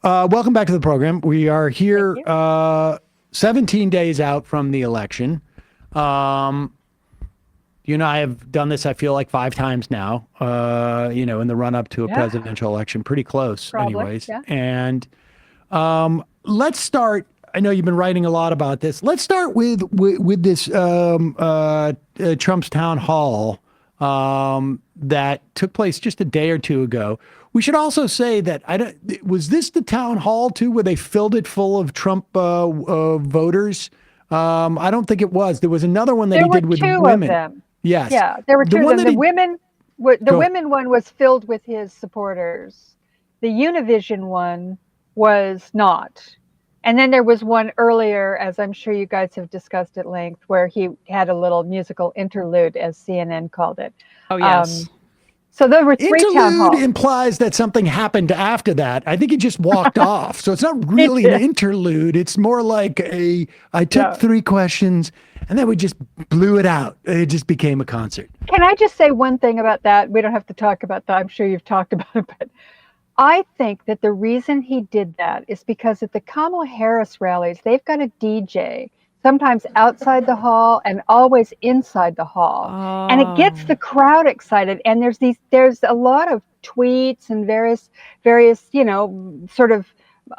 welcome back to the program. We are here 17 days out from the election. You and I have done this, I feel like 5 times now, in the run up to a presidential election, pretty close anyways. Yeah. And let's start. I know you've been writing a lot about this. Let's start with this Trump's town hall that took place just a day or two ago. We should also say that was this the town hall too, where they filled it full of Trump voters? I don't think it was. There was another one that he did with women. There were 2 of them. Yes. Yeah, there were 2 of them. The women one was filled with his supporters. The Univision one was not. And then there was one earlier, as I'm sure you guys have discussed at length, where he had a little musical interlude, as CNN called it. Oh, yes. So there were 3 town halls. Interlude implies that something happened after that. I think he just walked off. So it's not really an interlude. It's more like I took 3 questions and then we just blew it out. It just became a concert. Can I just say one thing about that? We don't have to talk about that. I'm sure you've talked about it, but I think that the reason he did that is because at the Kamala Harris rallies, they've got a DJ, sometimes outside the hall and always inside the hall. Oh. And it gets the crowd excited. And there's a lot of tweets and various, sort of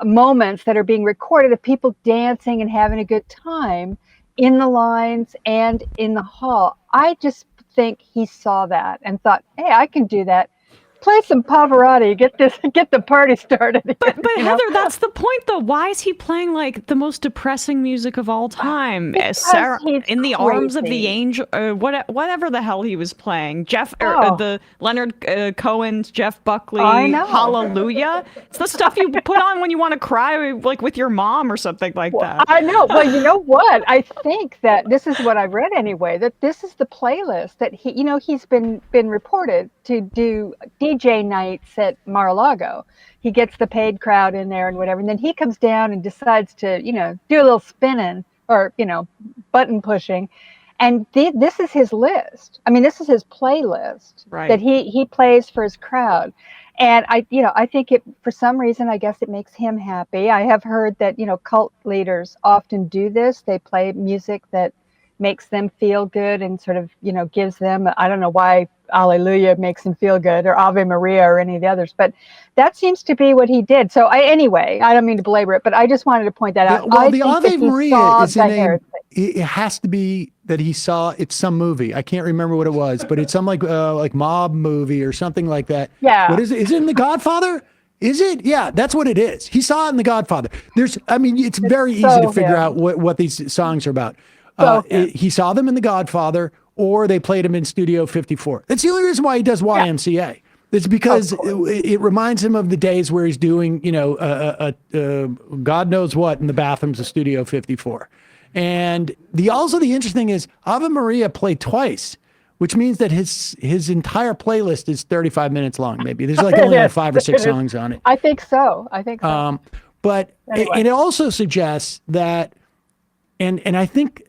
moments that are being recorded of people dancing and having a good time in the lines and in the hall. I just think he saw that and thought, hey, I can do that. Play some Pavarotti, get the party started. But Heather, that's the point, though. Why is he playing like the most depressing music of all time? Sarah, in the arms of the angel, whatever the hell he was playing. The Leonard Cohen's Jeff Buckley, Hallelujah. It's the stuff you put on when you want to cry, like with your mom or something like that. I know. Well, you know what? I think that this is what I've read anyway. That this is the playlist that he's been reported to do. DJ nights at Mar-a-Lago. He gets the paid crowd in there and whatever, and then he comes down and decides to, do a little spinning or, button pushing. And this is his list. I mean, this is his playlist that he plays for his crowd. And I think for some reason, I guess it makes him happy. I have heard that, cult leaders often do this. They play music that makes them feel good and sort of, gives them, I don't know why Alleluia makes him feel good, or Ave Maria, or any of the others, but that seems to be what he did. So anyway, I don't mean to belabor it, but I just wanted to point that out. Well, the Ave Maria is it has to be that he saw, it's some movie. I can't remember what it was, but it's some like mob movie or something like that. Yeah. What is it? Is it in The Godfather? Is it? Yeah, that's what it is. He saw it in The Godfather. It's very easy to figure out what these songs are about. He saw them in The Godfather, or they played him in Studio 54. That's the only reason why he does YMCA. Yeah. It's because it reminds him of the days where he's doing, God knows what in the bathrooms of Studio 54. And the interesting is Ave Maria played twice, which means that his entire playlist is 35 minutes long. Maybe there's only 5 or 6 songs on it. I think so. But anyway. It also suggests that, and I think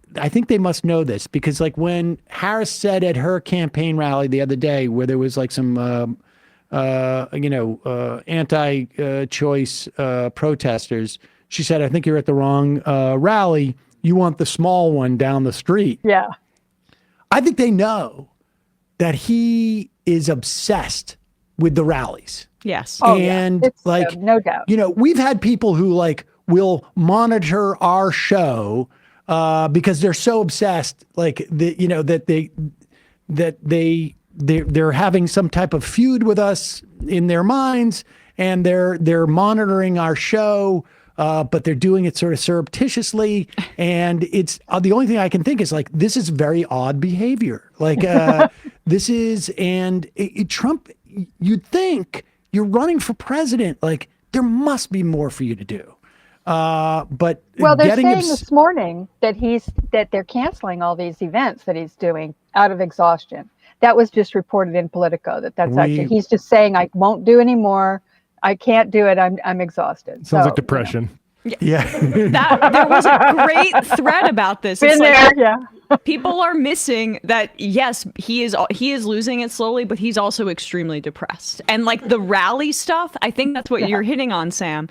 they must know this, because like when Harris said at her campaign rally the other day, where there was like some, anti-choice protesters, she said, I think you're at the wrong rally. You want the small one down the street. Yeah. I think they know that he is obsessed with the rallies. Yes. And no doubt. We've had people who will monitor our show because they're so obsessed, that they're having some type of feud with us in their minds, and they're monitoring our show, but they're doing it sort of surreptitiously. And it's the only thing I can think is this is very odd behavior. This is, and Trump, you'd think you're running for president, there must be more for you to do. But they're saying this morning that they're canceling all these events that he's doing out of exhaustion. That was just reported in Politico. He's just saying, I won't do anymore. I can't do it. I'm exhausted. Sounds like depression. Yeah. There was a great thread about this. Been there. People are missing that. Yes, he is losing it slowly, but he's also extremely depressed. And the rally stuff, I think that's what you're hitting on, Sam.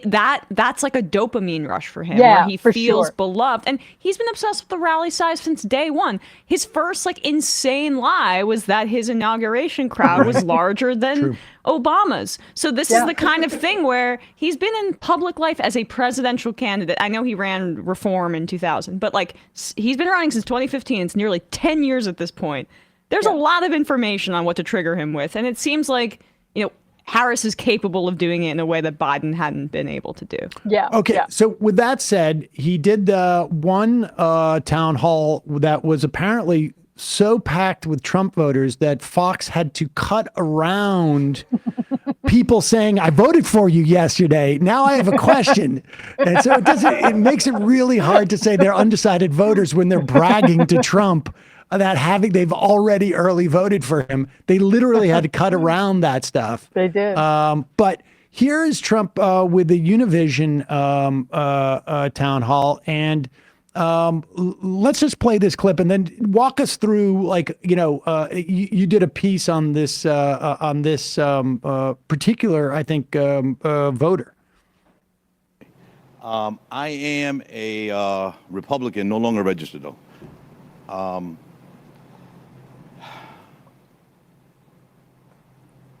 that's like a dopamine rush for him, where he feels beloved. And he's been obsessed with the rally size since day one. His first like insane lie was that his inauguration crowd was larger than Obama's. So this is the kind of thing where he's been in public life as a presidential candidate. I know he ran reform in 2000, but like he's been running since 2015. It's nearly 10 years at this point. There's a lot of information on what to trigger him with. And it seems like, Harris is capable of doing it in a way that Biden hadn't been able to do. Yeah. Okay. Yeah. So with that said, he did one town hall that was apparently so packed with Trump voters that Fox had to cut around people saying, I voted for you yesterday. Now I have a question. And so it makes it really hard to say they're undecided voters when they're bragging to Trump that they've already early voted for him. They literally had to cut around that stuff. They did. But here is Trump with the Univision town hall, and let's just play this clip and then walk us through, like, you did a piece on this particular, I think, voter. I am a Republican, no longer registered though.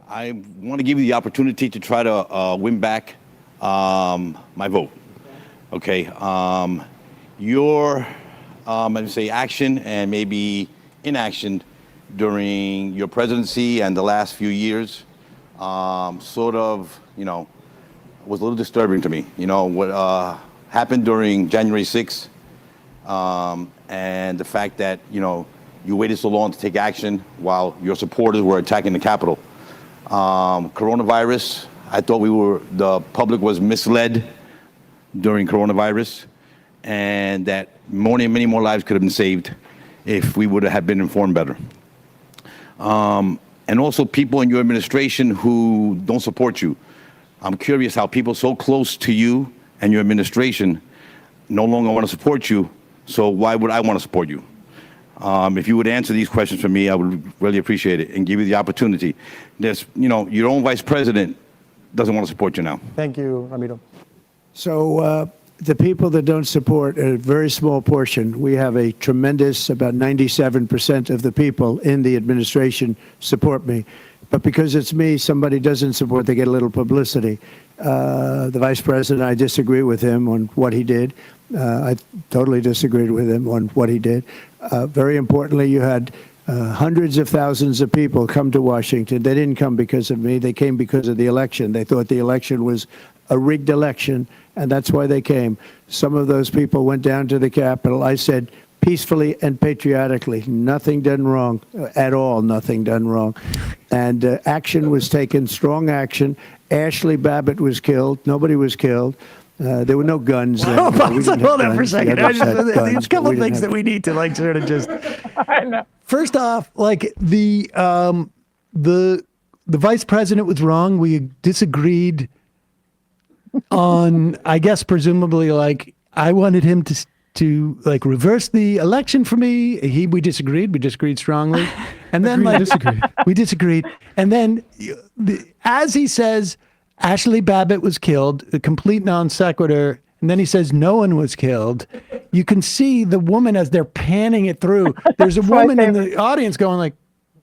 I want to give you the opportunity to try to win back my vote. Okay. Your, I'd say, action and maybe inaction during your presidency and the last few years sort of, was a little disturbing to me. What happened during January 6th and the fact that, you waited so long to take action while your supporters were attacking the Capitol. Coronavirus, I thought the public was misled during coronavirus, and that many more lives could have been saved if we would have been informed better. And also people in your administration who don't support you. I'm curious how people so close to you and your administration no longer want to support you, so why would I want to support you? If you would answer these questions for me, I would really appreciate it and give you the opportunity. There's, your own vice president doesn't want to support you now. Thank you, Ramiro. So the people that don't support a very small portion. We have a tremendous, about 97% of the people in the administration support me. But because it's me, somebody doesn't support, they get a little publicity. The vice president, I disagree with him on what he did. I totally disagreed with him on what he did. Very importantly, you had hundreds of thousands of people come to Washington. They didn't come because of me. They came because of the election. They thought the election was a rigged election, and that's why they came. Some of those people went down to the Capitol. I said, peacefully and patriotically, nothing done wrong at all, nothing done wrong. And action was taken, strong action. Ashley Babbitt was killed. Nobody was killed. There were no guns. Hold on for a second. There's a couple of things that we need to sort of just. I know. First off, the vice president was wrong. We disagreed on, I guess, presumably, I wanted him to reverse the election for me. We disagreed strongly, and then we disagreed, and then as he says, Ashley Babbitt was killed, a complete non sequitur, and then he says no one was killed. You can see the woman as they're panning it through. There's a woman in the audience going like,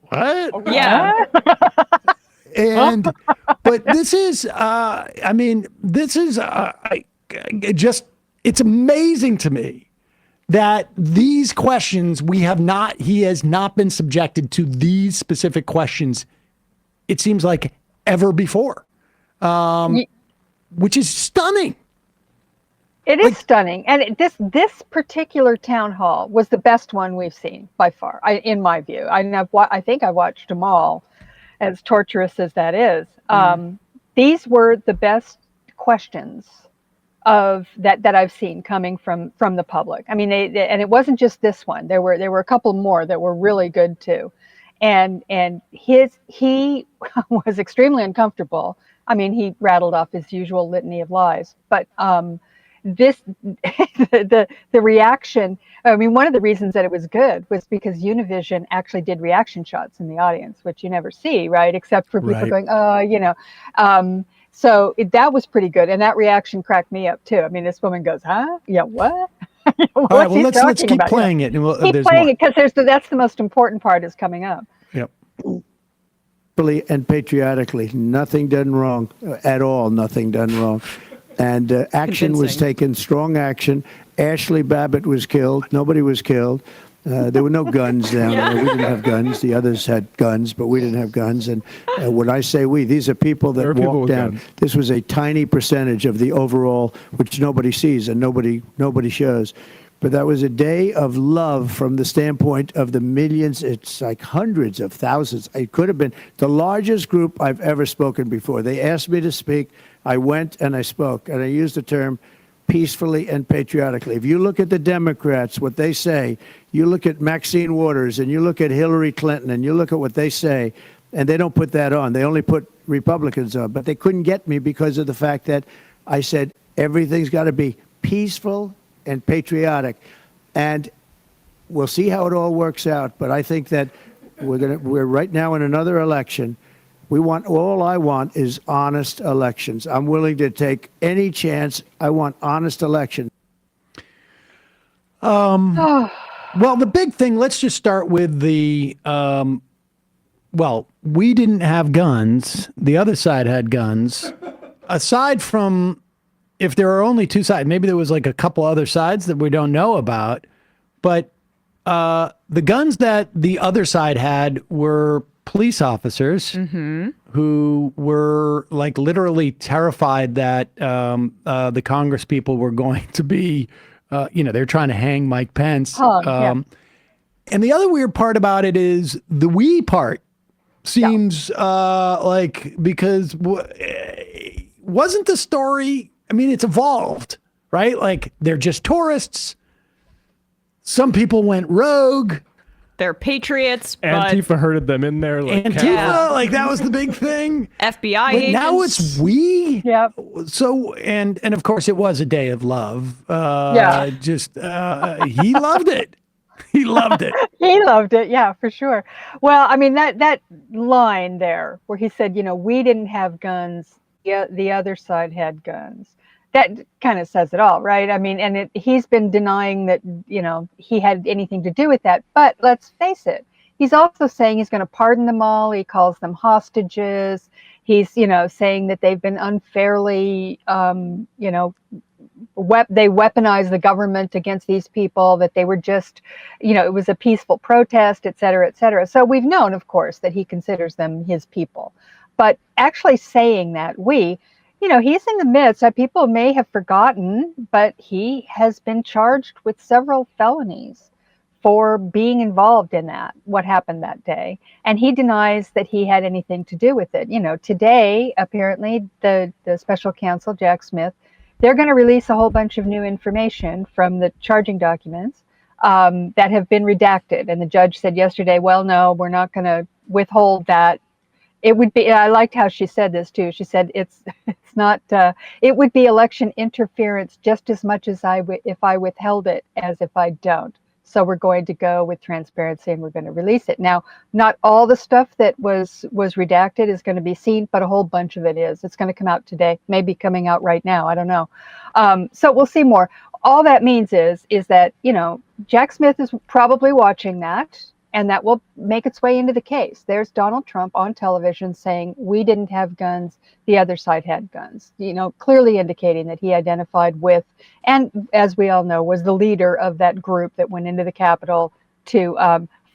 "What?" Yeah. And but this is, it's amazing to me that these questions he has not been subjected to these specific questions, it seems like, ever before, which is stunning. It is stunning. And this particular town hall was the best one we've seen by far, in my view. I think I watched them all, as torturous as that is. These were the best questions of that I've seen coming from the public. I mean, and it wasn't just this one. There were a couple more that were really good too, and he was extremely uncomfortable. I mean, he rattled off his usual litany of lies, but the reaction. I mean, one of the reasons that it was good was because Univision actually did reaction shots in the audience, which you never see, right? Except for people going, So that was pretty good. And that reaction cracked me up too. I mean, this woman goes, huh? Yeah, what? All right, well, let's keep playing it. And keep playing it, because that's the most important part is coming up. Yep. And patriotically, nothing done wrong at all. Nothing done wrong. And action was taken, strong action. Ashley Babbitt was killed. Nobody was killed. There were no guns down there. We didn't have guns. The others had guns, but we didn't have guns. And when I say we, these are people that walked down. This was a tiny percentage of the overall, which nobody sees and nobody shows. But that was a day of love from the standpoint of the millions. It's like hundreds of thousands. It could have been the largest group I've ever spoken before. They asked me to speak. I went and I spoke, and I used the term peacefully and patriotically. If you look at the Democrats, what they say, you look at Maxine Waters and you look at Hillary Clinton and you look at what they say, and they don't put that on. They only put Republicans on. But they couldn't get me because of the fact that I said everything's got to be peaceful and patriotic. And we'll see how it all works out. But I think that we're right now in another election. All I want is honest elections. I'm willing to take any chance. I want honest elections. Well, the big thing, let's just start with the, we didn't have guns. The other side had guns. Aside from, if there are only two sides, maybe there was like a couple other sides that we don't know about, but the guns that the other side had were police officers who were like literally terrified that the Congress people were going to be, they're trying to hang Mike Pence. And the other weird part about it is the we part seems because wasn't the story, I mean, it's evolved, right? Like they're just tourists. Some people went rogue. They're patriots. Antifa herded them in there. Like Antifa, like that was the big thing. FBI agents. Now it's we. Yeah. So and of course it was a day of love. He loved it. He loved it. He loved it. Yeah, for sure. Well, I mean that line there where he said, we didn't have guns. Yeah, the other side had guns. That kind of says it all, right? I mean, and he's been denying that, he had anything to do with that. But let's face it, he's also saying he's going to pardon them all. He calls them hostages. He's, saying that they've been unfairly, they weaponized the government against these people, that they were just, it was a peaceful protest, et cetera, et cetera. So we've known, of course, that he considers them his people. But actually saying that, he's in the midst. People may have forgotten, but he has been charged with several felonies for being involved in what happened that day. And he denies that he had anything to do with it. Today, apparently, the special counsel, Jack Smith, they're going to release a whole bunch of new information from the charging documents that have been redacted. And the judge said yesterday, well, no, we're not going to withhold that. It would be, I liked how she said this too. She said it's not, it would be election interference just as much as if I withheld it as if I don't. So we're going to go with transparency and we're going to release it. Now, not all the stuff that was redacted is going to be seen, but a whole bunch of it is. It's going to come out today, maybe coming out right now. I don't know. So we'll see more. All that means is that, Jack Smith is probably watching that. And that will make its way into the case. There's Donald Trump on television saying, we didn't have guns, the other side had guns, clearly indicating that he identified with, and as we all know, was the leader of that group that went into the Capitol to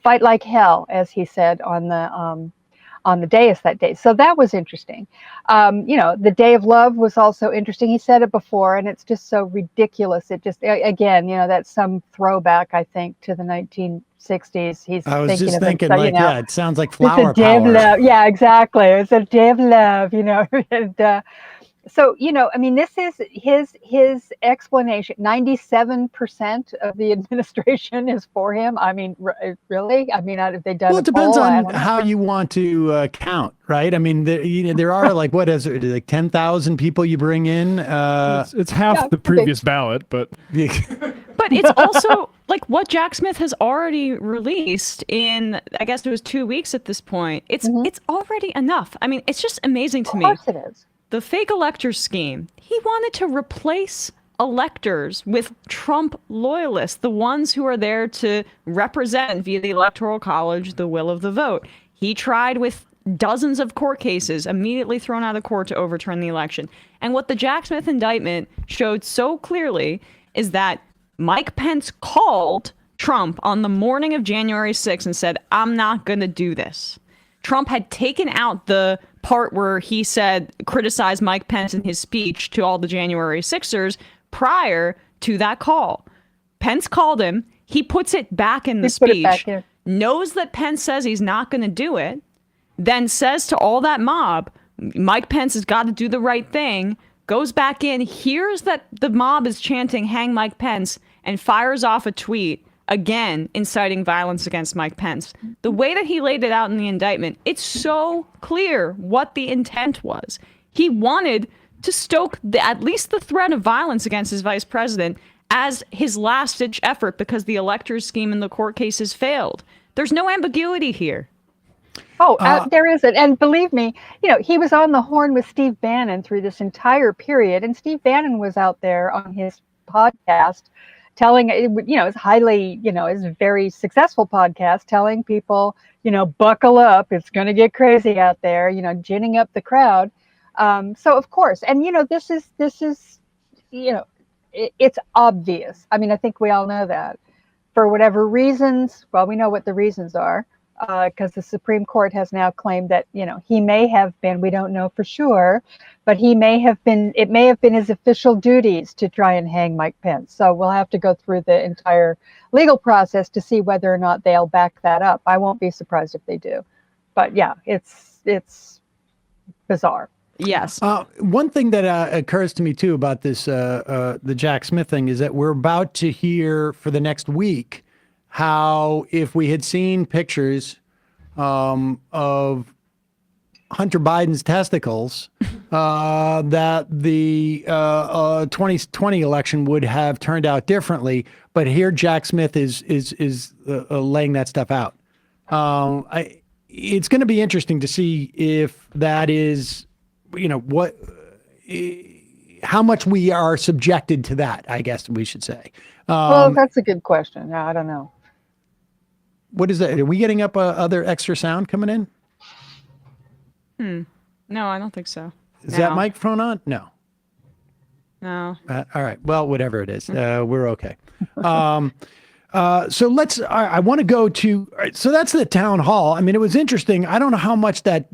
fight like hell, as he said on the dais that day. So that was interesting. The Day of Love was also interesting. He said it before, and it's just so ridiculous. It just, again, that's some throwback, I think, to the 1960s. I was just thinking, it sounds like flower it's a day power. Of love. Yeah, exactly. It's a day of love, and so, this is his explanation. 97% of the administration is for him. I mean, really? I mean, have they done? Well, it depends on how you want to count, right? I mean, there are like 10,000 people you bring in. It's half the previous ballot, but but it's also like what Jack Smith has already released in, I guess it was 2 weeks at this point. It's already enough. I mean, it's just amazing to me. Of course it is. the fake elector scheme, he wanted to replace electors with Trump loyalists, the ones who are there to represent via the Electoral College the will of the vote. He tried with dozens of court cases, immediately thrown out of court to overturn the election. And what the Jack Smith indictment showed so clearly is that Mike Pence called Trump on the morning of January 6th and said, I'm not going to do this. Trump had taken out the part where he said, criticized Mike Pence in his speech to all the January 6ers prior to that call. Pence called him. He puts it back in the speech, knows that Pence says he's not going to do it, then says to all that mob, Mike Pence has got to do the right thing, goes back in, hears that the mob is chanting, hang Mike Pence, and fires off a tweet, again, inciting violence against Mike Pence. The way that he laid it out in the indictment, it's so clear what the intent was. He wanted to stoke at least the threat of violence against his vice president as his last-ditch effort because the electors scheme in the court cases failed. There's no ambiguity here. Oh, there isn't. And believe me, he was on the horn with Steve Bannon through this entire period. And Steve Bannon was out there on his podcast telling, it's highly, it's a very successful podcast telling people, buckle up. It's going to get crazy out there, ginning up the crowd. So, of course, and, this is, it's obvious. I mean, I think we all know that for whatever reasons. Well, we know what the reasons are. Because the Supreme Court has now claimed that, he may have been, we don't know for sure, but it may have been his official duties to try and hang Mike Pence. So we'll have to go through the entire legal process to see whether or not they'll back that up. I won't be surprised if they do. But yeah, it's bizarre. Yes. One thing that occurs to me too about this, the Jack Smith thing, is that we're about to hear for the next week how if we had seen pictures of Hunter Biden's testicles, that the 2020 election would have turned out differently. But here Jack Smith is laying that stuff out. It's going to be interesting to see if that is, how much we are subjected to that, I guess we should say. Well, that's a good question. I don't know. What is that? Are we getting up other extra sound coming in? No, I don't think so. Is that microphone on? No. No. All right. Well, whatever it is, we're okay. So I want to go to, so that's the town hall. I mean, it was interesting. I don't know how much that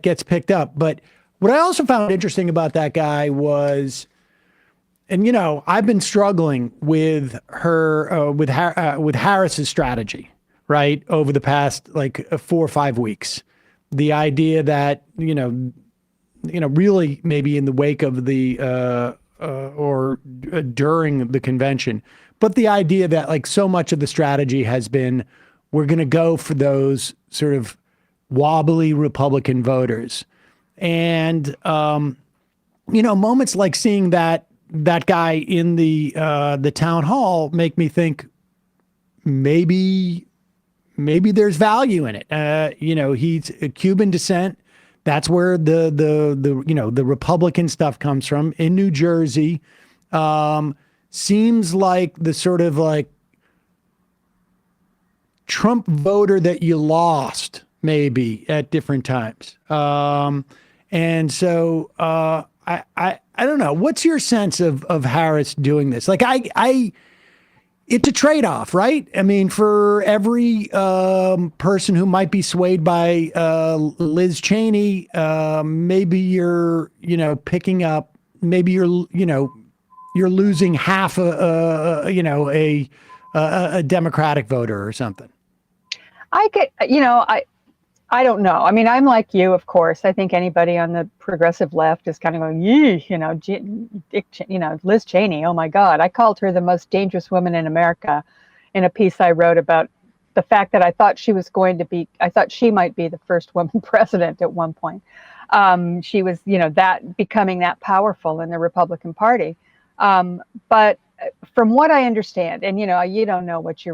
gets picked up, but what I also found interesting about that guy was, and I've been struggling with her, with Harris's strategy, right, over the past 4 or 5 weeks. The idea that really maybe in the wake of the or during the convention, but the idea that so much of the strategy has been we're going to go for those sort of wobbly Republican voters, and moments like seeing that guy in the town hall make me think maybe there's value in it. He's a Cuban descent. That's where the Republican stuff comes from in New Jersey. Seems like the sort of Trump voter that you lost maybe at different times. And so I don't know. What's your sense of Harris doing this? It's a trade-off, right? I mean, for every person who might be swayed by Liz Cheney, maybe you're, picking up, maybe you're losing half a Democratic voter or something. I don't know. I mean, I'm like you, of course. I think anybody on the progressive left is kind of going, Liz Cheney. Oh my God. I called her the most dangerous woman in America in a piece I wrote about the fact that I thought she might be the first woman president at one point. She was, that becoming that powerful in the Republican Party. But from what I understand, and you don't know what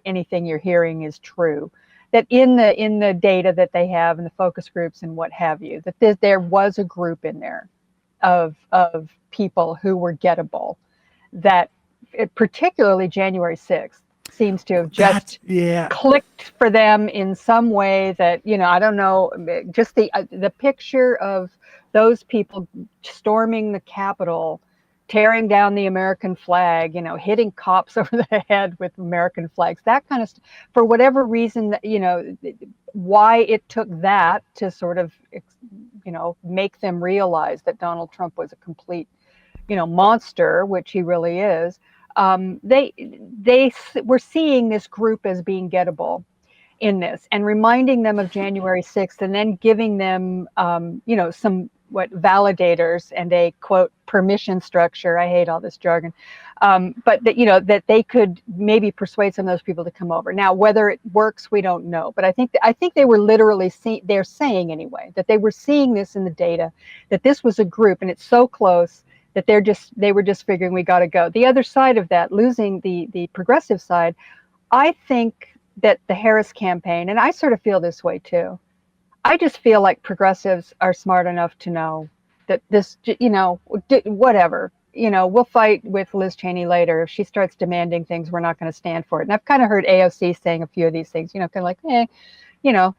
anything you're hearing is true, that in the data that they have and the focus groups and what have you, that there was a group in there of people who were gettable, that particularly January 6th seems to have just clicked for them in some way that, I don't know, just the picture of those people storming the Capitol, tearing down the American flag, hitting cops over the head with American flags, that kind of stuff. For whatever reason, why it took that to sort of, make them realize that Donald Trump was a complete, monster, which he really is. They were seeing this group as being gettable in this, and reminding them of January 6th, and then giving them, some validators and a quote permission structure. I hate all this jargon, but that they could maybe persuade some of those people to come over. Now, whether it works, we don't know. But I think they were literally they're saying anyway that they were seeing this in the data, that this was a group, and it's so close that they were just figuring we got to go. The other side of that, losing the progressive side, I think that the Harris campaign, and I sort of feel this way too, I just feel like progressives are smart enough to know that this, whatever, we'll fight with Liz Cheney later. If she starts demanding things, we're not going to stand for it. And I've kind of heard AOC saying a few of these things, kind of like,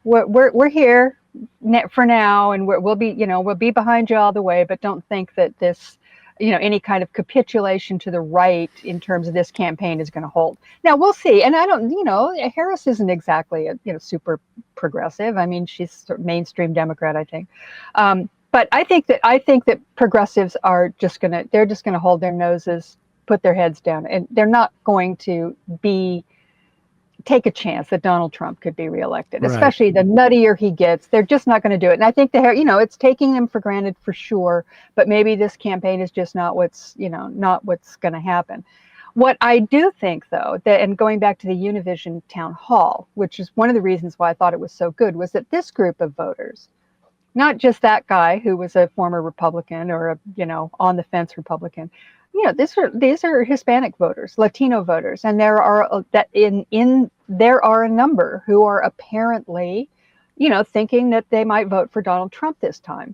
we're here for now, and we'll be behind you all the way, but don't think that this, any kind of capitulation to the right in terms of this campaign is going to hold. Now we'll see. And I don't, Harris isn't exactly a super progressive. I mean, she's sort of mainstream Democrat, I think. But I think that progressives are they're just going to hold their noses, put their heads down, and they're not going to take a chance that Donald Trump could be reelected, especially the nuttier he gets. They're just not going to do it. And I think it's taking them for granted for sure, but maybe this campaign is just not what's going to happen. What I do think, though, and going back to the Univision Townhall, which is one of the reasons why I thought it was so good, was that this group of voters, not just that guy who was a former Republican or a, on the fence Republican, these are Hispanic voters, Latino voters, and there are a number who are apparently, thinking that they might vote for Donald Trump this time.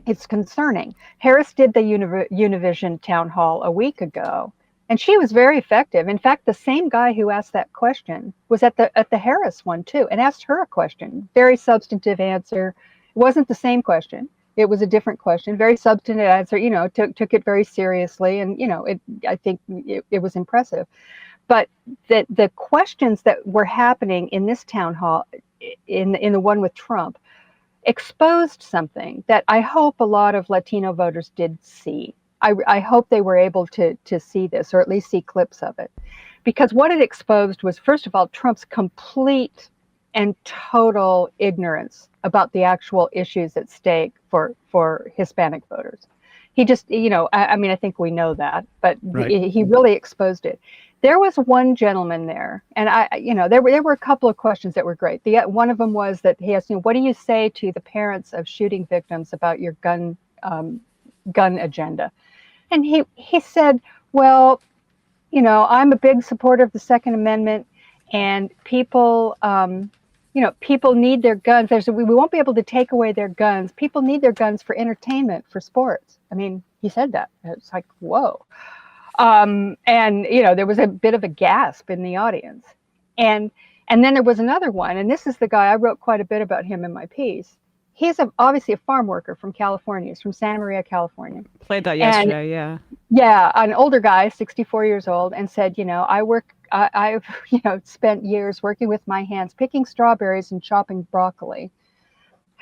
It's concerning. Harris did the Univision Town Hall a week ago, and she was very effective. In fact, the same guy who asked that question was at the Harris one too, and asked her a question. Very substantive answer. It wasn't the same question. It was a different question, very substantive answer, took it very seriously. And, I think it was impressive. But the questions that were happening in this town hall, in the one with Trump, exposed something that I hope a lot of Latino voters did see. I hope they were able to see this, or at least see clips of it. Because what it exposed was, first of all, Trump's complete and total ignorance about the actual issues at stake for Hispanic voters. He just, I think we know that, but he really exposed it. There was one gentleman there, and there were a couple of questions that were great. One of them was that he asked, what do you say to the parents of shooting victims about your gun agenda? And he said, well, I'm a big supporter of the Second Amendment, and people, people need their guns. We won't be able to take away their guns. People need their guns for entertainment, for sports. I mean, he said that. It's like, whoa. And, there was a bit of a gasp in the audience. And then there was another one, and this is the guy, I wrote quite a bit about him in my piece. He's obviously a farm worker from California. He's from Santa Maria, California. Played that yesterday, yeah. Yeah, an older guy, 64 years old, and said, I've spent years working with my hands, picking strawberries and chopping broccoli.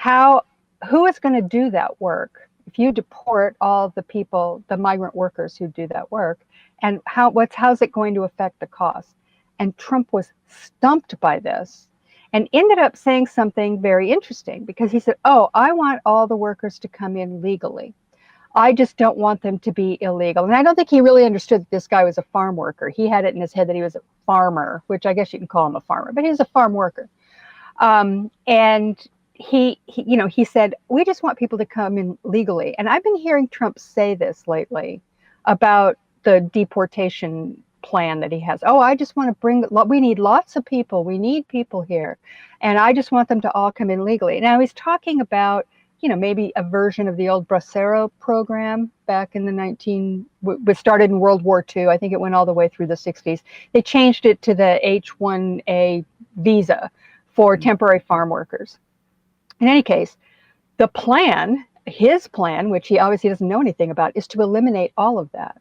Who is going to do that work if you deport all the people, the migrant workers who do that work, and how's it going to affect the cost? And Trump was stumped by this and ended up saying something very interesting, because he said, I want all the workers to come in legally. I just don't want them to be illegal. And I don't think he really understood that this guy was a farm worker. He had it in his head that he was a farmer, which I guess you can call him a farmer, but he's a farm worker. And he said, we just want people to come in legally. And I've been hearing Trump say this lately about the deportation plan that he has. Oh, I just want to we need lots of people. We need people here. And I just want them to all come in legally. Now he's talking about, maybe a version of the old Bracero program back in the was started in World War II. I think it went all the way through the 60s. They changed it to the H-1A visa for temporary farm workers. In any case, his plan, which he obviously doesn't know anything about, is to eliminate all of that.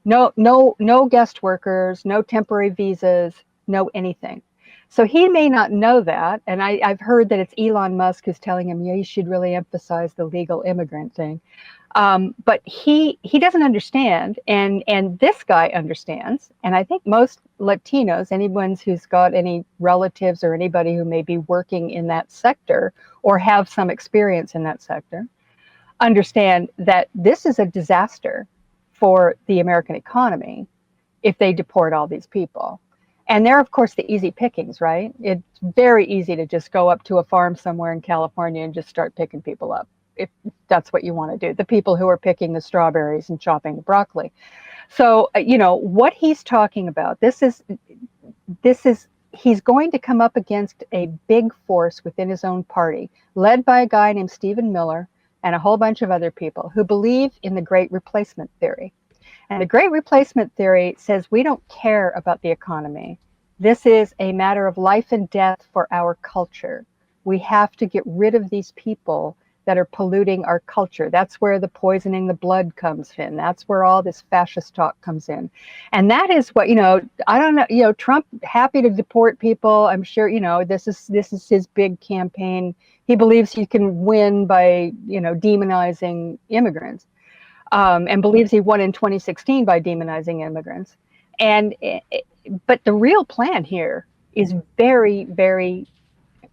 No guest workers, no temporary visas, no anything. So he may not know that, and I've heard that it's Elon Musk who's telling him, you should really emphasize the legal immigrant thing. But he doesn't understand, and this guy understands, and I think most Latinos, anyone who's got any relatives or anybody who may be working in that sector or have some experience in that sector, understand that this is a disaster for the American economy if they deport all these people. And they're, of course, the easy pickings, right? It's very easy to just go up to a farm somewhere in California and just start picking people up, if that's what you want to do. The people who are picking the strawberries and chopping the broccoli. So, what he's talking about, he's going to come up against a big force within his own party, led by a guy named Stephen Miller and a whole bunch of other people who believe in the Great Replacement theory. And the Great Replacement theory says we don't care about the economy. This is a matter of life and death for our culture. We have to get rid of these people that are polluting our culture. That's where the poisoning the blood comes in. That's where all this fascist talk comes in. And that is what, I don't know, Trump happy to deport people. I'm sure, this is his big campaign. He believes he can win by, demonizing immigrants. And believes he won in 2016 by demonizing immigrants. But the real plan here is very, very,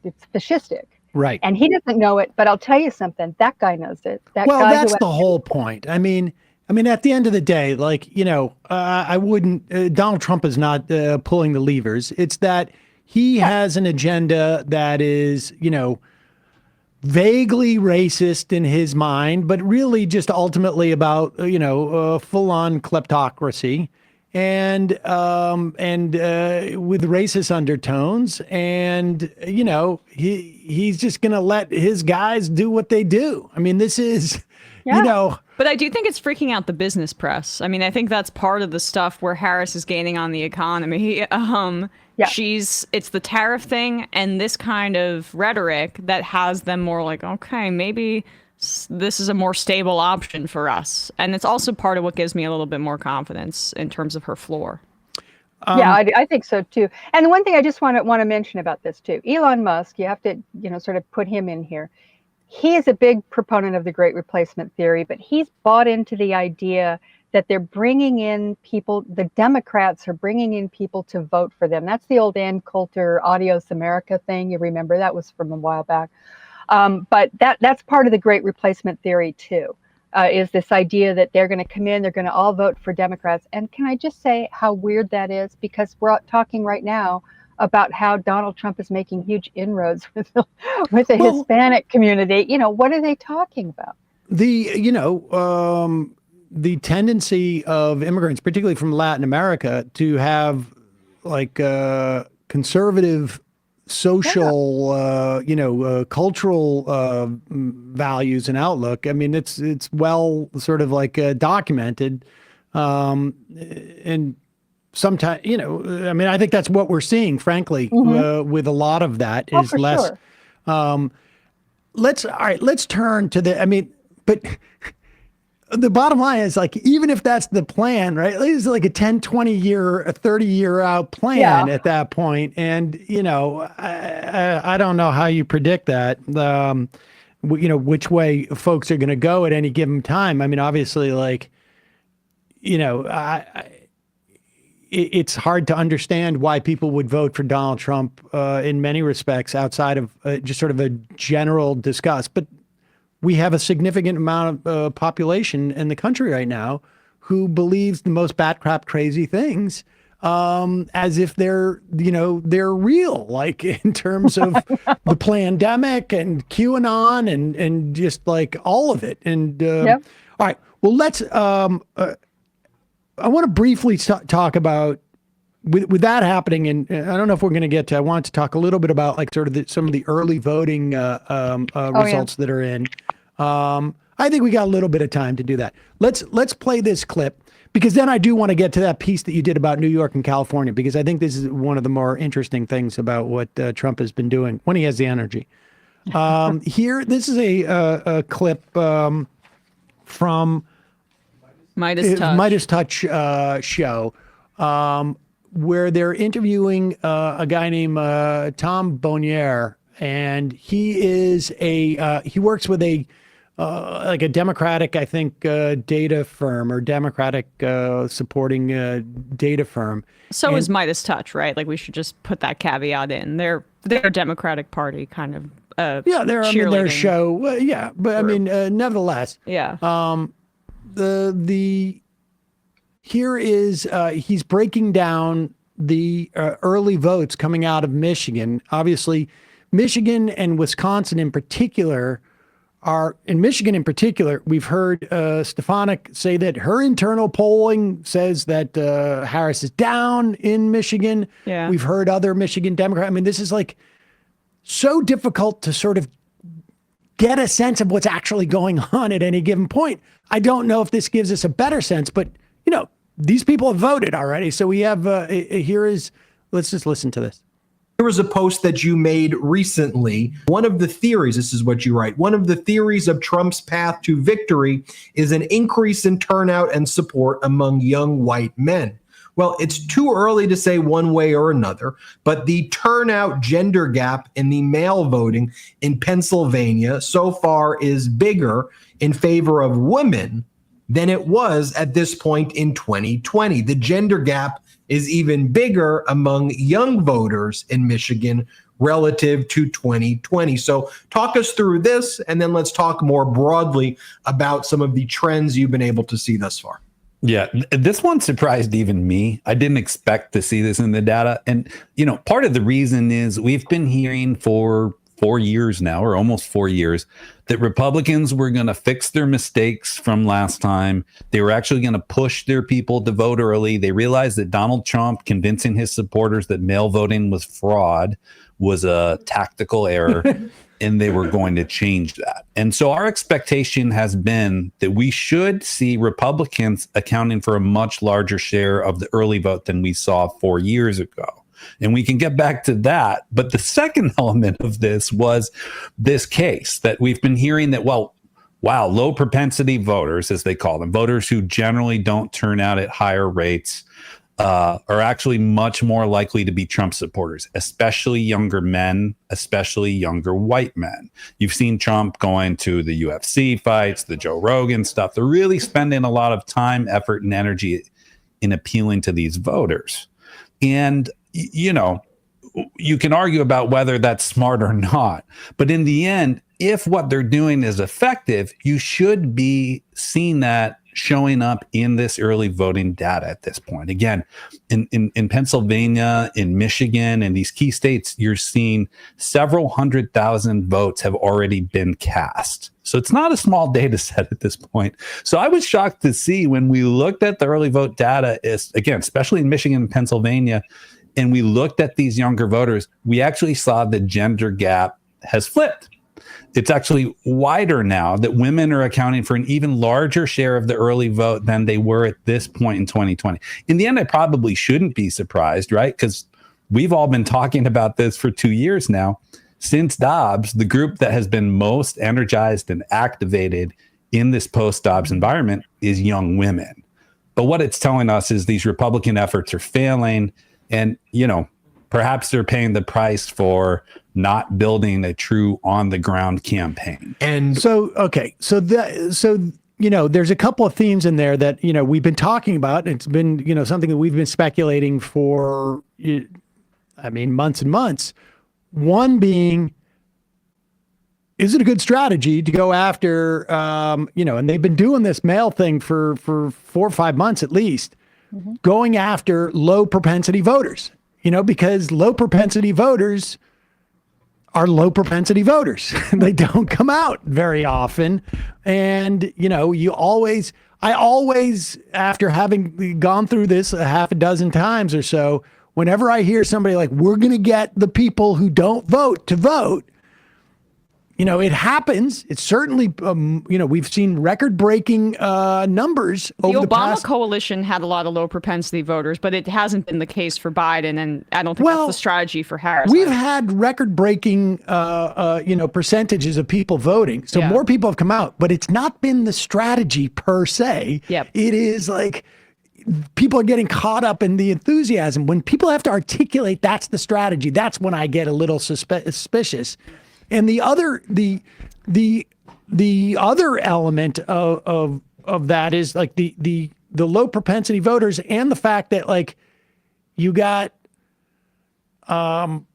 it's fascistic. Right. And he doesn't know it, but I'll tell you something, that guy knows it. That's the whole point. I mean, at the end of the day, I wouldn't, Donald Trump is not pulling the levers. It's that he has an agenda that is, vaguely racist in his mind, but really just ultimately about, full-on kleptocracy and with racist undertones. And, he's just going to let his guys do what they do. I mean, this is, But I do think it's freaking out the business press. I mean, I think that's part of the stuff where Harris is gaining on the economy. Yeah. It's the tariff thing and this kind of rhetoric that has them more like, okay, maybe this is a more stable option for us. And it's also part of what gives me a little bit more confidence in terms of her floor. I think so too. And the one thing I just want to mention about this too, Elon Musk, you have to, sort of put him in here. He is a big proponent of the Great Replacement theory, but he's bought into the idea that they're bringing in people, the Democrats are bringing in people to vote for them. That's the old Ann Coulter Adios America thing. You remember that was from a while back. But that's part of the Great Replacement theory too, is this idea that they're going to come in, they're going to all vote for Democrats. And can I just say how weird that is? Because we're talking right now about how Donald Trump is making huge inroads with the Hispanic community. What are they talking about? The tendency of immigrants, particularly from Latin America, to have conservative social, cultural values and outlook. I mean, it's well sort of documented. And sometimes, I think that's what we're seeing, frankly, with a lot of that is less. Sure. Let's turn to but the bottom line is even if that's the plan, right? It's like a 10, 20 year, a 30 year out plan at that point. And, I don't know how you predict that, which way folks are going to go at any given time. I mean, obviously, it's hard to understand why people would vote for Donald Trump in many respects outside of just sort of a general disgust. But we have a significant amount of population in the country right now who believes the most bat crap crazy things, as if they're real, in terms of the pandemic and QAnon and just all of it. And all right, well, to briefly talk about with that happening, and I don't know if we're going to get to. I want to talk a little bit about like sort of some of the early voting results that are in. I think we got a little bit of time to do that. Let's play this clip, because then I do want to get to that piece that you did about New York and California, because I think this is one of the more interesting things about what Trump has been doing when he has the energy. Here, this is a clip from Midas Touch show, where they're interviewing a guy named Tom Bonnier, and he is he works with a like a Democratic, I think, data firm, or Democratic supporting data firm. So is Midas Touch, right? Like, we should just put that caveat in. They're a Democratic Party kind of yeah, they're their show. Yeah, but group. I mean, nevertheless. Yeah. Here is he's breaking down the early votes coming out of Michigan. Obviously, Michigan and Wisconsin in particular in Michigan in particular, we've heard Stefanik say that her internal polling says that Harris is down in Michigan. Yeah. We've heard other Michigan Democrats. I mean, this is like so difficult to sort of get a sense of what's actually going on at any given point. I don't know if this gives us a better sense, but these people have voted already. So we have let's just listen to this. There was a post that you made recently. One of the theories, this is what you write, one of the theories of Trump's path to victory is an increase in turnout and support among young white men. Well, it's too early to say one way or another, but the turnout gender gap in the male voting in Pennsylvania so far is bigger in favor of women than it was at this point in 2020. The gender gap is even bigger among young voters in Michigan relative to 2020. So talk us through this, and then let's talk more broadly about some of the trends you've been able to see thus far. Yeah, this one surprised even me. I didn't expect to see this in the data. And, part of the reason is we've been hearing for 4 years now, or almost 4 years, that Republicans were going to fix their mistakes from last time. They were actually going to push their people to vote early. They realized that Donald Trump convincing his supporters that mail voting was fraud was a tactical error, and they were going to change that. And so our expectation has been that we should see Republicans accounting for a much larger share of the early vote than we saw 4 years ago. And we can get back to that. But the second element of this was this case that we've been hearing that, low propensity voters, as they call them, voters who generally don't turn out at higher rates, are actually much more likely to be Trump supporters, especially younger men, especially younger white men. You've seen Trump going to the UFC fights, the Joe Rogan stuff. They're really spending a lot of time, effort, and energy in appealing to these voters. And you can argue about whether that's smart or not. But in the end, if what they're doing is effective, you should be seeing that showing up in this early voting data at this point. Again, in Pennsylvania, in Michigan, in these key states, you're seeing several 100,000 votes have already been cast. So it's not a small data set at this point. So I was shocked to see when we looked at the early vote data, again, especially in Michigan and Pennsylvania, and we looked at these younger voters, we actually saw the gender gap has flipped. It's actually wider now, that women are accounting for an even larger share of the early vote than they were at this point in 2020. In the end, I probably shouldn't be surprised, right? Because we've all been talking about this for 2 years now. Since Dobbs, the group that has been most energized and activated in this post-Dobbs environment is young women. But what it's telling us is these Republican efforts are failing. And, perhaps they're paying the price for not building a true on-the-ground campaign. And there's a couple of themes in there that, we've been talking about. It's been, something that we've been speculating for, months and months. One being, is it a good strategy to go after, and they've been doing this mail thing for 4 or 5 months at least, going after low propensity voters, because low propensity voters are low propensity voters. They don't come out very often. And, I always, after having gone through this a half a dozen times or so, whenever I hear somebody like, we're going to get the people who don't vote to vote, you know, it happens. It's certainly, you know, we've seen record-breaking numbers over the Obama past. coalition had a lot of low-propensity voters, but it hasn't been the case for Biden, and I don't think that's the strategy for Harris. We've had record-breaking, you know, percentages of people voting, so more people have come out, but it's not been the strategy per se. Yep. It is like people are getting caught up in the enthusiasm. When people have to articulate that's the strategy, that's when I get a little suspicious. And the other element of that is like the low propensity voters, and the fact that like you got Elon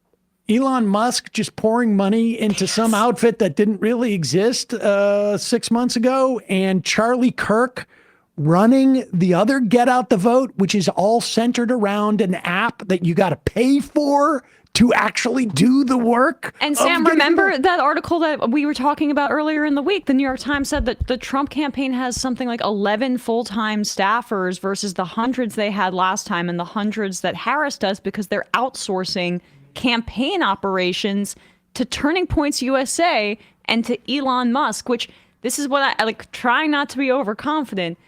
Musk just pouring money into some outfit that didn't really exist 6 months ago, and Charlie Kirk running the other Get Out the Vote, which is all centered around an app that you got to pay for to actually do the work. And Sam, remember that article that we were talking about earlier in the week? The New York Times said that the Trump campaign has something like 11 full-time staffers versus the hundreds they had last time and the hundreds that Harris does, because they're outsourcing campaign operations to Turning Points USA and to Elon Musk, which this is what I like, trying not to be overconfident.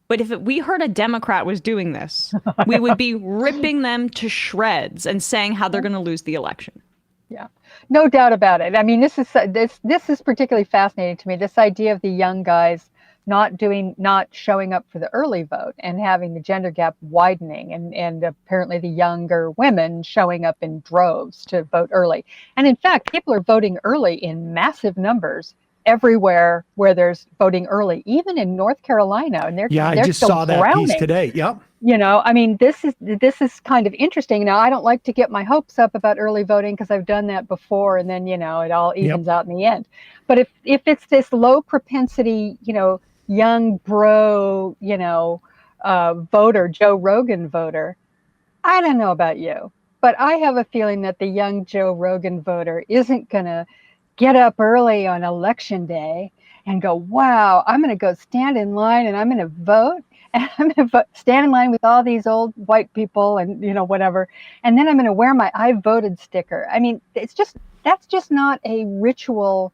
But if we heard a Democrat was doing this, we would be ripping them to shreds and saying how they're going to lose the election. Yeah, no doubt about it. I mean, this is particularly fascinating to me. This idea of the young guys not showing up for the early vote and having the gender gap widening, and apparently the younger women showing up in droves to vote early. And in fact, people are voting early in massive numbers everywhere where there's voting early, even in North Carolina, and they're I just saw that piece today. Yep. You know, I mean, this is kind of interesting. Now, I don't like to get my hopes up about early voting because I've done that before, and then, you know, it all evens out in the end. But if it's this low propensity, you know, young bro, you know, voter, Joe Rogan voter, I don't know about you, but I have a feeling that the young Joe Rogan voter isn't going to get up early on election day and go, wow, I'm going to go stand in line and I'm going to vote, and I'm going to stand in line with all these old white people and, you know, whatever. And then I'm going to wear my I voted sticker. I mean, that's just not a ritual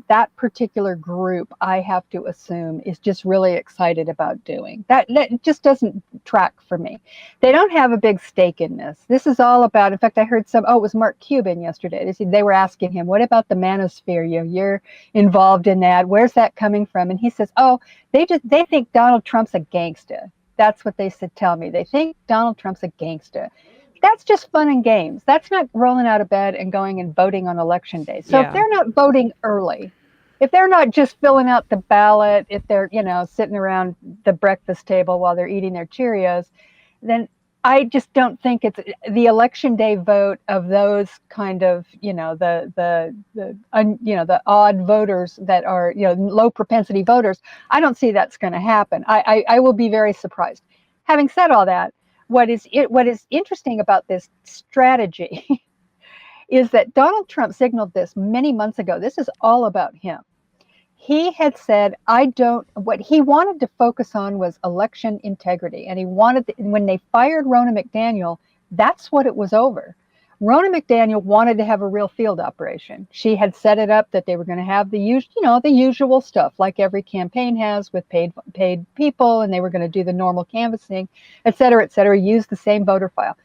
that particular group, I have to assume, is just really excited about doing. That just doesn't track for me. They don't have a big stake in this. This is all about, in fact, I heard it was Mark Cuban yesterday. They were asking him, what about the manosphere? You're involved in that. Where's that coming from? And he says, they think Donald Trump's a gangster. That's what they said, tell me. They think Donald Trump's a gangster. That's just fun and games. That's not rolling out of bed and going and voting on election day. So if they're not voting early, if they're not just filling out the ballot, if they're, you know, sitting around the breakfast table while they're eating their Cheerios, then I just don't think it's the election day vote of those kind of, you know, the odd voters that are, you know, low propensity voters. I don't see that's going to happen. I will be very surprised. Having said all that, what is interesting about this strategy is that Donald Trump signaled this many months ago. This is all about him. He had said, what he wanted to focus on was election integrity. And he wanted, when they fired Ronna McDaniel, that's what it was over. Ronna McDaniel wanted to have a real field operation. She had set it up that they were going to have the usual stuff like every campaign has with paid people, and they were going to do the normal canvassing, et cetera, use the same voter file.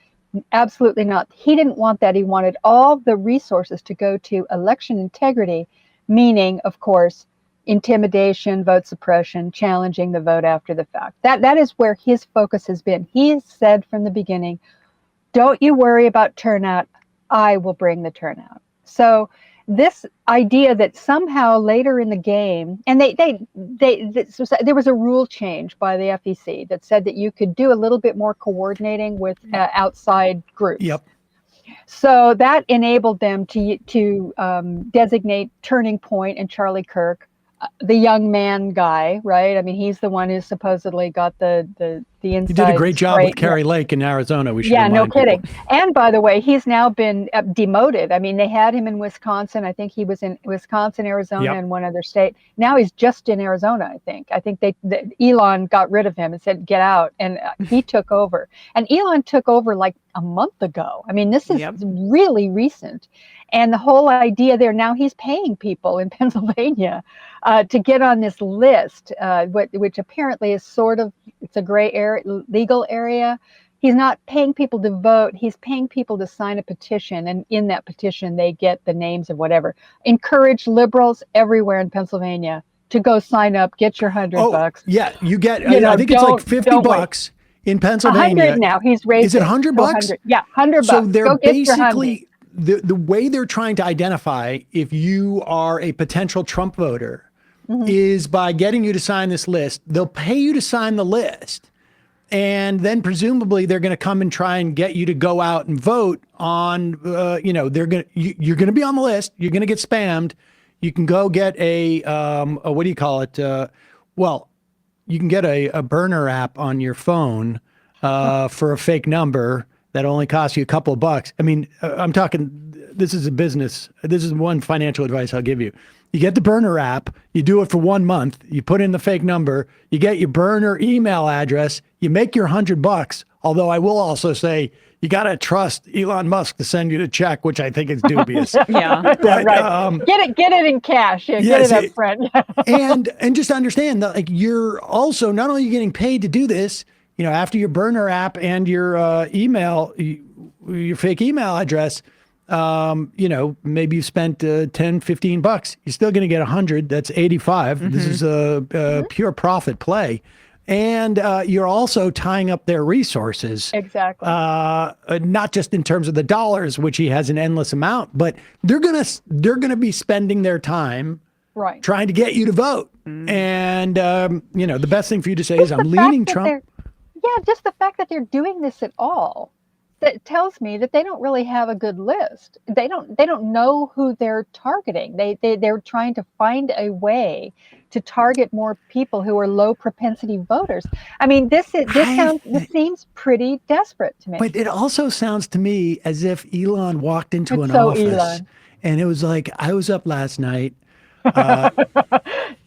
Absolutely not. He didn't want that. He wanted all the resources to go to election integrity, meaning, of course, intimidation, vote suppression, challenging the vote after the fact. That is where his focus has been. He has said from the beginning, don't you worry about turnout. I will bring the turnout. So this idea that somehow later in the game, and there was a rule change by the FEC that said that you could do a little bit more coordinating with outside groups. Yep. So that enabled them to designate Turning Point and Charlie Kirk, the young man guy, right? I mean, he's the one who supposedly got the The inside. You did a great job with Kari Lake in Arizona. We should no kidding. People. And by the way, he's now been demoted. I mean, they had him in Wisconsin. I think he was in Wisconsin, Arizona, and one other state. Now he's just in Arizona, I think. I think Elon got rid of him and said, get out. And he took over. And Elon took over like a month ago. I mean, this is really recent. And the whole idea there, now he's paying people in Pennsylvania to get on this list, which apparently is sort of, it's a gray area, legal area. He's not paying people to vote. He's paying people to sign a petition. And in that petition, they get the names of whatever. Encourage liberals everywhere in Pennsylvania to go sign up, get your $100. Yeah, you get, I think it's like $50 in Pennsylvania. 100 now. He's raised. Is it $100? Yeah, $100. So they're go basically, the way they're trying to identify if you are a potential Trump voter is by getting you to sign this list. They'll pay you to sign the list. And then presumably they're going to come and try and get you to go out and vote on, you're going to be on the list. You're going to get spammed. You can go get a what do you call it? You can get a burner app on your phone for a fake number that only costs you a couple of bucks. I mean, I'm talking, this is a business. This is one financial advice I'll give you. You get the burner app, you do it for 1 month, you put in the fake number, you get your burner email address, you make your $100. Although I will also say, you got to trust Elon Musk to send you the check, which I think is dubious. But, right. Get it in cash. Yeah, get it up front. and just understand that, like, you're also not only getting paid to do this, after your burner app and your email, your fake email address, maybe you spent $10, $15. You're still going to get 100. That's 85. This is a pure profit play. And you're also tying up their resources. Exactly. Not just in terms of the dollars, which he has an endless amount, but they're gonna be spending their time trying to get you to vote. And the best thing for you to say is, I'm leaning Trump. Yeah, just the fact that they're doing this at all, that tells me that they don't really have a good list. They don't know who they're targeting. They're trying to find a way to target more people who are low propensity voters. I mean, this seems pretty desperate to me. But it also sounds to me as if Elon walked into an office and it was like, I was up last night,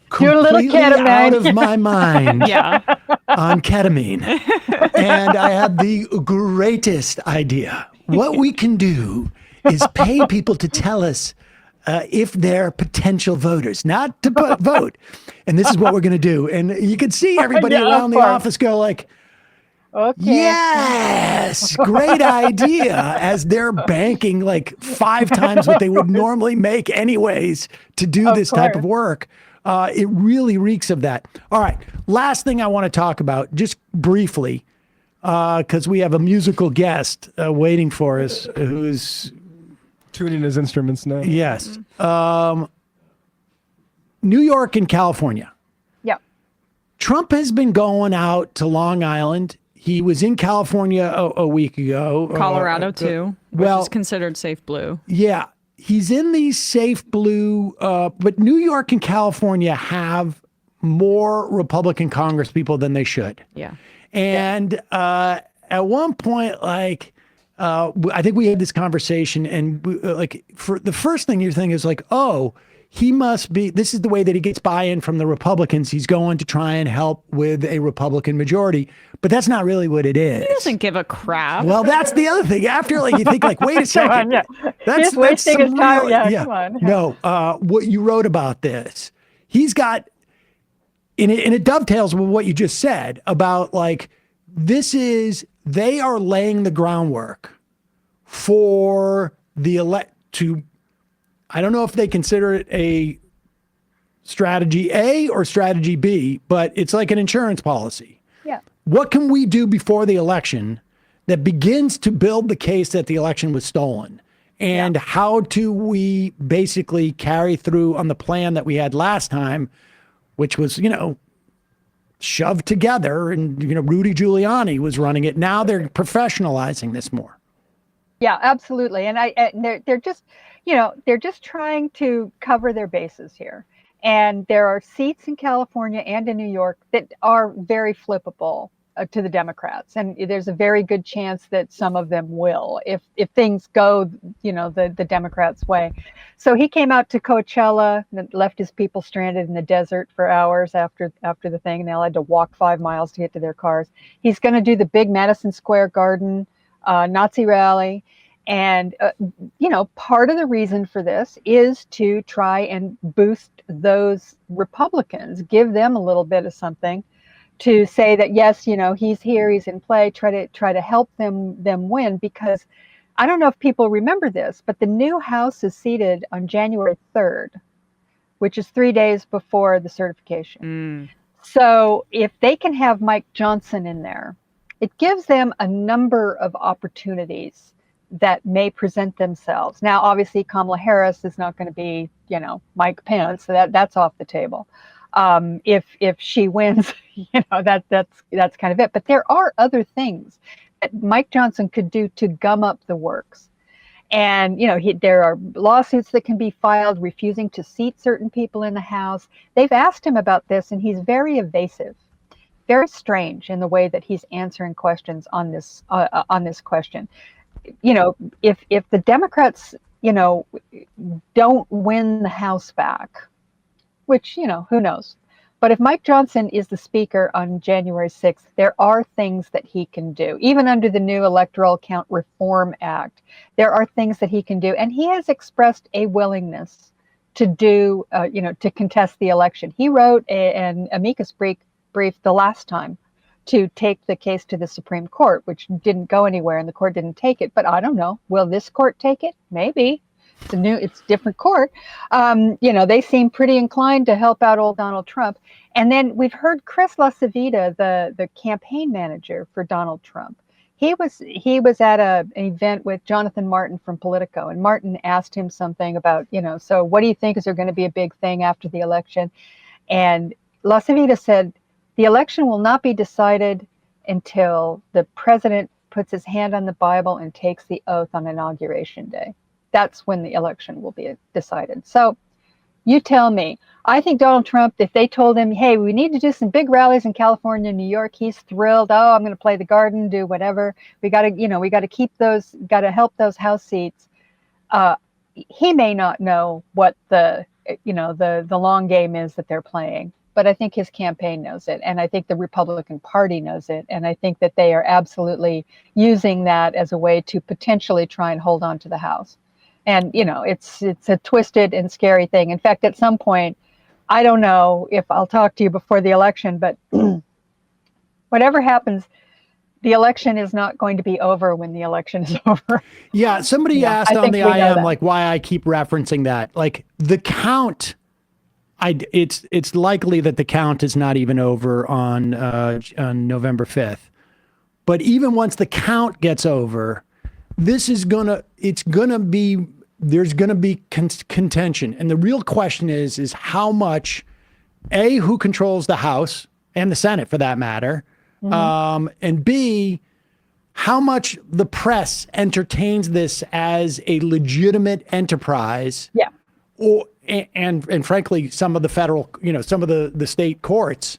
completely out of my mind on ketamine. And I had the greatest idea. What we can do is pay people to tell us if they're potential voters, not to vote. And this is what we're going to do. And you can see everybody around the office go like, yes, great idea, as they're banking like 5 times what they would normally make anyways to do this type of work. It really reeks of that. All right. Last thing I want to talk about, just briefly, because we have a musical guest waiting for us who's tuning his instruments now. Yes. New York and California. Yeah. Trump has been going out to Long Island. He was in California a week ago. Colorado too, which is considered safe blue. Yeah. He's in these safe blue, but New York and California have more Republican Congress people than they should. Yeah. And at one point, like, I think we had this conversation, and for the first thing you're thinking is like, oh, he must be, this is the way that he gets buy-in from the Republicans. He's going to try and help with a Republican majority, but that's not really what it is. He doesn't give a crap. Well, that's the other thing. After, you think like, wait a second. That's wasting his time. Come on. No, what you wrote about this, he's got, and it dovetails with what you just said about they are laying the groundwork for the I don't know if they consider it a strategy A or strategy B, but it's like an insurance policy. Yeah. What can we do before the election that begins to build the case that the election was stolen? And how do we basically carry through on the plan that we had last time, which was, shoved together, and, Rudy Giuliani was running it. Now they're professionalizing this more. Yeah, absolutely. And they're just, they're just trying to cover their bases here. And there are seats in California and in New York that are very flippable. to the Democrats, and there's a very good chance that some of them will, if things go, the Democrats' way. So he came out to Coachella and left his people stranded in the desert for hours after the thing, and they all had to walk 5 miles to get to their cars. He's going to do the big Madison Square Garden Nazi rally. And, part of the reason for this is to try and boost those Republicans, give them a little bit of something to say that, yes, he's here, he's in play, try to help them win. Because I don't know if people remember this, but the new House is seated on January 3rd, which is 3 days before the certification. So if they can have Mike Johnson in there, it gives them a number of opportunities that may present themselves. Now, obviously, Kamala Harris is not going to be, Mike Pence, so that's off the table. If she wins, that's kind of it. But there are other things that Mike Johnson could do to gum up the works. And, there are lawsuits that can be filed refusing to seat certain people in the House. They've asked him about this, and he's very evasive, very strange in the way that he's answering questions on this question. If the Democrats, don't win the House back, which, who knows? But if Mike Johnson is the speaker on January 6th, there are things that he can do. Even under the new Electoral Count Reform Act, there are things that he can do. And he has expressed a willingness to do, to contest the election. He wrote an amicus brief the last time to take the case to the Supreme Court, which didn't go anywhere, and the court didn't take it. But I don't know. Will this court take it? Maybe. It's a different court. They seem pretty inclined to help out old Donald Trump. And then we've heard Chris LaCivita, the campaign manager for Donald Trump. He was at an event with Jonathan Martin from Politico, and Martin asked him something about, so what do you think? Is there going to be a big thing after the election? And LaCivita said, the election will not be decided until the president puts his hand on the Bible and takes the oath on Inauguration Day. That's when the election will be decided. So you tell me. I think Donald Trump, if they told him, hey, we need to do some big rallies in California and New York, he's thrilled. Oh, I'm going to play the Garden, do whatever. We got to keep those, got to help those House seats. He may not know what the long game is that they're playing. But I think his campaign knows it, and I think the Republican Party knows it, and I think that they are absolutely using that as a way to potentially try and hold on to the House. And it's a twisted and scary thing. In fact, at some point, I don't know if I'll talk to you before the election, but whatever happens, the election is not going to be over when the election is over. Yeah, somebody asked on the IM why I keep referencing that. Like the count. It's likely that the count is not even over on November 5th. But even once the count gets over, there's gonna be contention. And the real question is how much, who controls the House and the Senate for that matter, and B, how much the press entertains this as a legitimate enterprise. Yeah. And frankly, some of the federal, some of the state courts,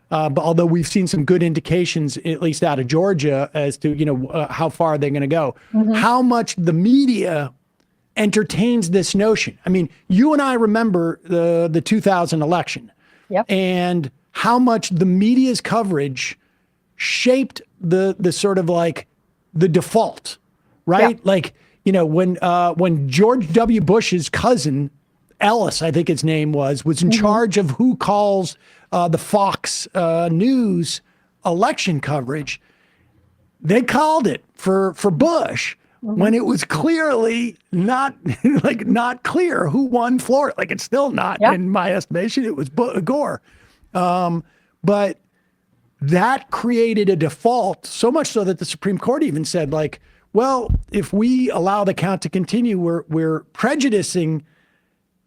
but although we've seen some good indications, at least out of Georgia, as to, how far they're going to go, how much the media entertains this notion. I mean, you and I remember the 2000 election, and how much the media's coverage shaped the sort of like the default, right? Like, when George W. Bush's cousin, Ellis, I think his name was in charge of who calls the Fox News election coverage, they called it for Bush when it was clearly not clear who won Florida. Like it's still not in my estimation. It was Gore, but that created a default so much so that the Supreme Court even said, like, well, if we allow the count to continue, we're prejudicing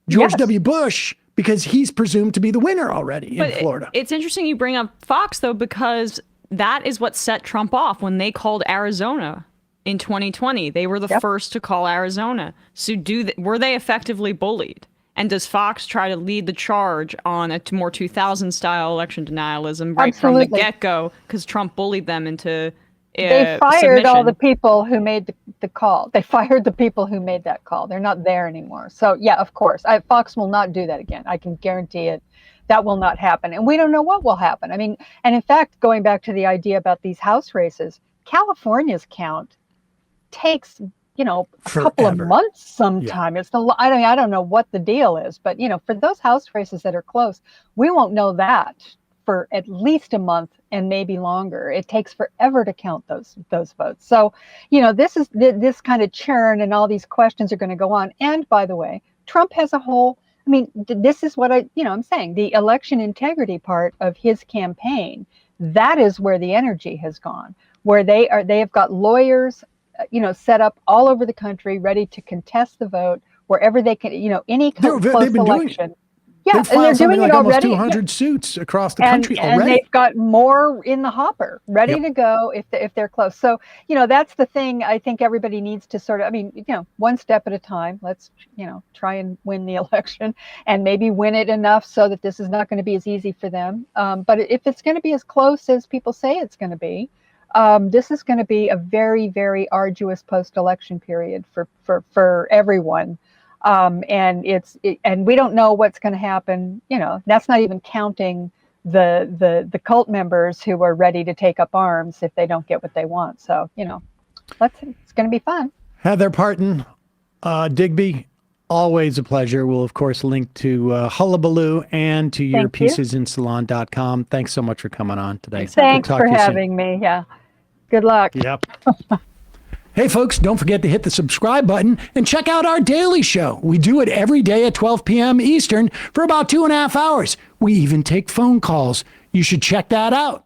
George W. Bush because he's presumed to be the winner already in Florida. It's interesting you bring up Fox, though, because that is what set Trump off when they called Arizona in 2020. They were the first to call Arizona. So were they effectively bullied? And does Fox try to lead the charge on a more 2000 style election denialism right Absolutely. from the get-go because Trump bullied them into they fired submission. all the people who made the call. They fired the people who made that call. They're not there anymore. So yeah, of course, Fox will not do that again. I can guarantee it. That will not happen. And we don't know what will happen. I mean, and in fact, going back to the idea about these House races, California's count takes, a couple of months sometime. Yeah. I don't know what the deal is, but for those House races that are close, we won't know that for at least a month and maybe longer. It takes forever to count those votes. So, this kind of churn and all these questions are going to go on. And by the way, Trump has a whole, this is what I'm saying, the election integrity part of his campaign, that is where the energy has gone, where they have got lawyers, set up all over the country, ready to contest the vote wherever they can, any close election. Yeah, and they're doing it already. Almost 200 suits across the country already. And they've got more in the hopper, ready to go if they're close. So, that's the thing I think everybody needs to sort of, one step at a time. Let's, try and win the election and maybe win it enough so that this is not going to be as easy for them. But if it's going to be as close as people say it's going to be, this is going to be a very, very arduous post-election period for everyone. And we don't know what's going to happen. That's not even counting the cult members who are ready to take up arms if they don't get what they want. So, it's going to be fun. Heather Parton, Digby, always a pleasure. We'll, of course, link to Hullabaloo and to your pieces in salon.com. Thanks so much for coming on today. Thanks for having me. Yeah. Good luck. Yep. Hey, folks, don't forget to hit the subscribe button and check out our daily show. We do it every day at 12 p.m. Eastern for about 2.5 hours. We even take phone calls. You should check that out.